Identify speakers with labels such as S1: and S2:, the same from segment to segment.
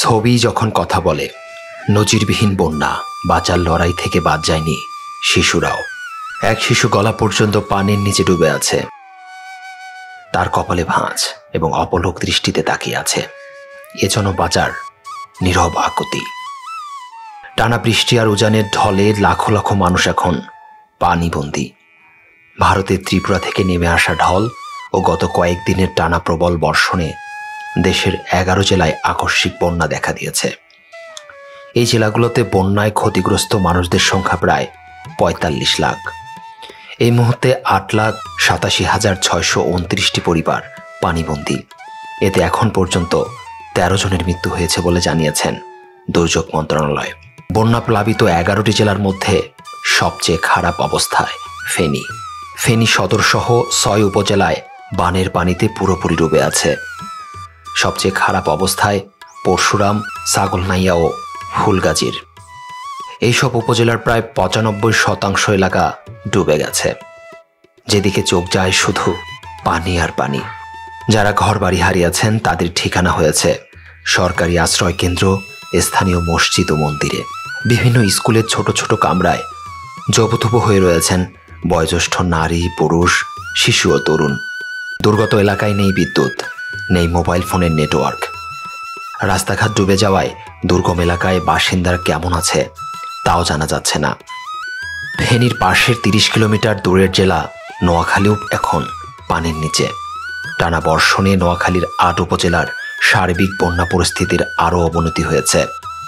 S1: ছবি যখন কথা বলে, নজিরবিহীন বন্যা, বাঁচার লড়াই থেকে বাদ যায়নি শিশুরাও। এক শিশু গলা পর্যন্ত পানির নিচে ডুবে আছে, তার কপালে ভাঁজ এবং অপলক দৃষ্টিতে তাকিয়ে আছে। এ যেন বাঁচার নীরব আকুতি। টানা বৃষ্টি আর উজানের ঢলে লাখো লাখো মানুষ এখন পানিবন্দী। ভারতের ত্রিপুরা থেকে নেমে আসা ঢল ও গত কয়েকদিনের টানা প্রবল বর্ষণে দেশের 11 জেলায় আকস্মিক বন্যা দেখা দিয়েছে। এই জেলাগুলোতে বন্যায় ক্ষতিগ্রস্ত মানুষদের সংখ্যা প্রায় ৪৫ লাখ। এই মুহূর্তে ৮,৮৭,৬২৯টি পরিবার পানিবন্দী। এতে এখন পর্যন্ত ১৩ জনের মৃত্যু হয়েছে বলে জানিয়েছেন দুর্যোগ মন্ত্রণালয়। বন্যা প্লাবিত 11টি জেলার মধ্যে সবচেয়ে খারাপ অবস্থায় ফেনী। ফেনী সদরসহ ৬ উপজেলায় বানের পানিতে পুরোপুরি ডুবে আছে। সবচেয়ে খারাপ অবস্থায় পরশুরাম, ছাগলনাইয়া ও ফুলগাজীর। এইসব উপজেলার প্রায় ৯৫% এলাকা ডুবে গেছে। যেদিকে চোখ যায় শুধু পানি আর পানি। যারা ঘরবাড়ি হারিয়েছেন তাদের ঠিকানা হয়েছে সরকারি আশ্রয় কেন্দ্র, স্থানীয় মসজিদ ও মন্দিরে। বিভিন্ন স্কুলের ছোট ছোট কামরায় জবুথুবু হয়ে রয়েছেন বয়োজ্যেষ্ঠ নারী, পুরুষ, শিশু ও তরুণ। দুর্গত এলাকায় নেই বিদ্যুৎ, নেই মোবাইল ফোনের নেটওয়ার্ক। রাস্তাঘাট ডুবে যাওয়ায় দুর্গম এলাকায় বাসিন্দারা কেমন আছে তাও জানা যাচ্ছে না। ফেনীর পাশের ৩০ কিলোমিটার দূরের জেলা নোয়াখালীও এখন পানির নিচে। টানা বর্ষণে নোয়াখালীর ৮ উপজেলার সার্বিক বন্যা পরিস্থিতির আরও অবনতি হয়েছে।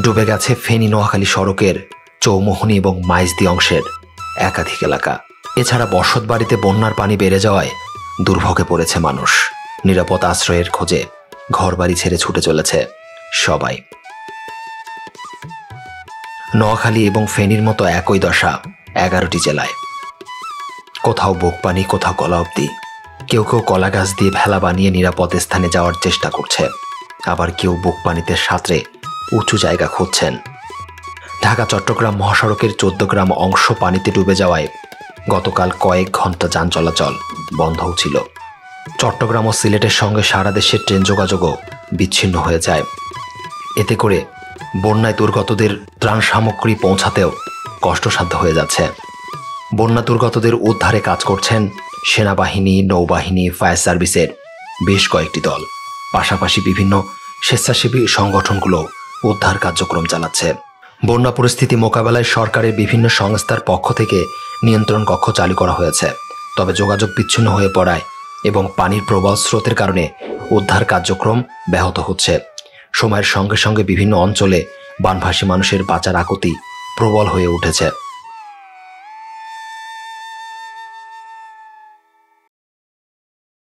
S1: ডুবে গেছে ফেনী নোয়াখালী সড়কের চৌমোহনী এবং মাইজদি অংশের একাধিক এলাকা। এছাড়া বসতবাড়িতে বন্যার পানি বেড়ে যাওয়ায় দুর্ভোগে পড়েছে মানুষ। নিরাপদ আশ্রয়ের খোঁজে ঘরবাড়ি ছেড়ে ছুটে চলেছে সবাই। নোয়াখালী এবং ফেনীর মতো একই দশা 11টি জেলায়। কোথাও বুক পানি, কোথাও গলা অবধি। কেউ কেউ কলা গাছ দিয়ে ভেলা বানিয়ে নিরাপদ স্থানে যাওয়ার চেষ্টা করছে, আবার কেউ বুক পানিতে সাঁতরে উঁচু জায়গা খুঁজছেন। ঢাকা চট্টগ্রাম মহাসড়কের 14 গ্রাম অংশ পানিতে ডুবে যাওয়ায় গতকাল কয়েক ঘন্টা যান চলাচল বন্ধও ছিল। চট্টগ্রাম ও সিলেটের সঙ্গে সারা দেশের ট্রেন যোগাযোগও বিচ্ছিন্ন হয়ে যায়। এতে করে বন্যায় দুর্গতদের ত্রাণ সামগ্রী পৌঁছাতেও কষ্টসাধ্য হয়ে যাচ্ছে। বন্যা দুর্গতদের উদ্ধারে কাজ করছেন সেনাবাহিনী, নৌবাহিনী, ফায়ার সার্ভিসের বেশ কয়েকটি দল। পাশাপাশি বিভিন্ন স্বেচ্ছাসেবী সংগঠনগুলো উদ্ধার কার্যক্রম চালাচ্ছে। বন্যা পরিস্থিতি মোকাবেলায় সরকারের বিভিন্ন সংস্থার পক্ষ থেকে নিয়ন্ত্রণ কক্ষ চালু করা হয়েছে। তবে যোগাযোগ বিচ্ছিন্ন হয়ে পড়ায় এবং পানির প্রবল স্রোতের কারণে উদ্ধার কার্যক্রম ব্যাহত হচ্ছে। সময়ের সঙ্গে সঙ্গে বিভিন্ন অঞ্চলে বানভাসী মানুষের বাঁচার আকুতি প্রবল হয়ে উঠেছে।